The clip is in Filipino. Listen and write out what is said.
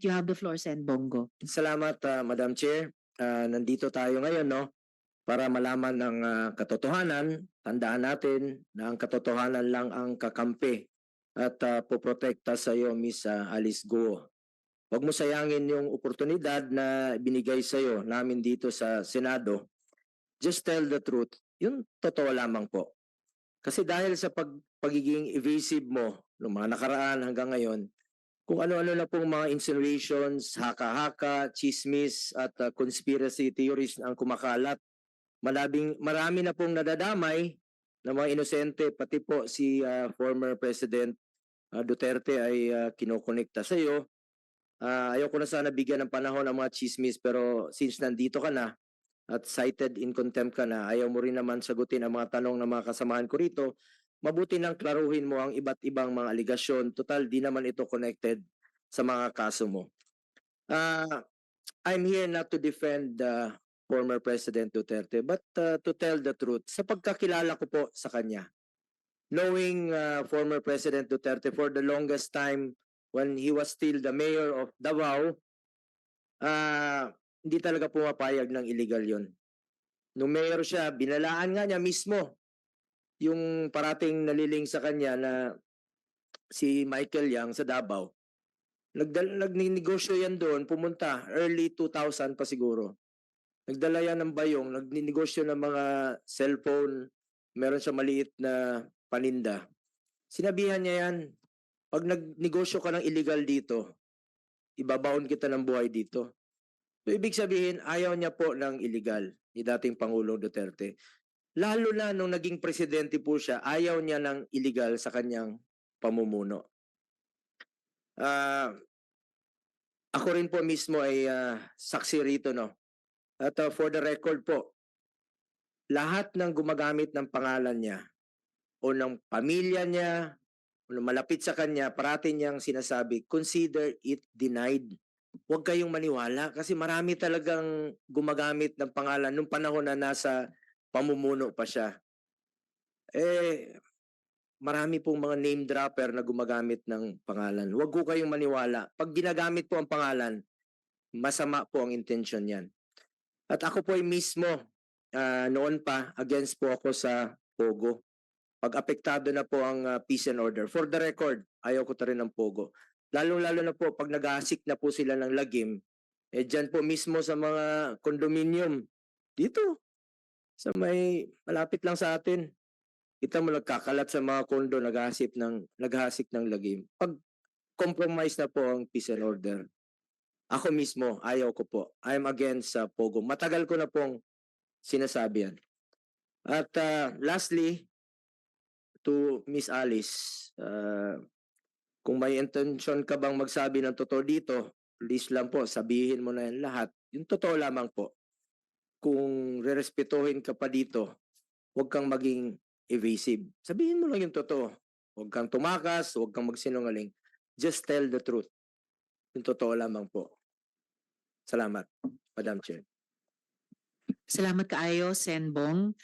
You have the floor, Sen. Bongo. Salamat, Madam Chair. Nandito tayo ngayon, no? Para malaman ng katotohanan. Tandaan natin na ang katotohanan lang ang kakampi at poprotekta sa iyo, Miss Alice Guo. Huwag mo sayangin yung oportunidad na binigay sa iyo namin dito sa Senado. Just tell the truth. Yung totoo lamang po. Kasi dahil sa pagiging evasive mo noong mga nakaraan hanggang ngayon, kung ano-ano na pong mga insinuations, haka-haka, chismis at conspiracy theories ang kumakalat. Marami na pong nadadamay na mga inosente, pati po si former President Duterte ay kinokonekta sa iyo. Ayoko na sana bigyan ng panahon ang mga chismis, pero since nandito ka na at cited in contempt ka na, ayaw mo rin naman sagutin ang mga tanong ng mga kasamahan ko rito, mabuti nang klaruhin mo ang iba't ibang mga aligasyon. Total, di naman ito connected sa mga kaso mo. I'm here not to defend former President Duterte, but to tell the truth. Sa pagkakilala ko po sa kanya, knowing former President Duterte for the longest time when he was still the mayor of Davao, hindi talaga pumapayag ng illegal yon. Nung mayor siya, binalaan nga niya mismo yung parating naliling sa kanya na si Michael Yang sa Davao. Nagninegosyo yan doon, pumunta, early 2000 pa siguro. Nagdala yan ng bayong, nagninegosyo ng mga cellphone, meron siya maliit na paninda. Sinabihan niya yan, pag nagnegosyo ka ng illegal dito, ibabaon kita ng buhay dito. So, ibig sabihin, ayaw niya po ng illegal ni dating Pangulong Duterte. Lalo na nung naging presidente po siya, ayaw niya ng illegal sa kanyang pamumuno. Ako rin po mismo ay saksi rito, no? At for the record po, lahat ng gumagamit ng pangalan niya o ng pamilya niya o malapit sa kanya, parati niyang sinasabi, consider it denied. Huwag kayong maniwala kasi marami talagang gumagamit ng pangalan nung panahon na nasa pamumuno pa siya. Marami pong mga name dropper na gumagamit ng pangalan. Huwag ko kayong maniwala. Pag ginagamit po ang pangalan, masama po ang intention yan. At ako po ay mismo, noon pa, against po ako sa Pogo. Pag apektado na po ang peace and order. For the record, ayaw ko ta rin ng Pogo. Lalo-lalo na po pag nag-aasik na po sila ng lagim, dyan po mismo sa mga condominium, dito, sa may malapit lang sa atin. Kita mo nagkakalat sa mga kondo, naghahasik ng lagim. Pag compromise na po ang peace and order, ako mismo, ayaw ko po. I'm against Pogo. Matagal ko na pong sinasabi yan. At lastly, to Miss Alice, kung may intention ka bang magsabi ng totoo dito, please lang po, sabihin mo na yan lahat. Yung totoo lamang po. Kung rerespetuhin ka pa dito, huwag kang maging evasive. Sabihin mo lang yung totoo. Huwag kang tumakas, huwag kang magsinungaling. Just tell the truth. Yung totoo lamang po. Salamat, Madam Chair. Salamat kaayo, Sen. Bong.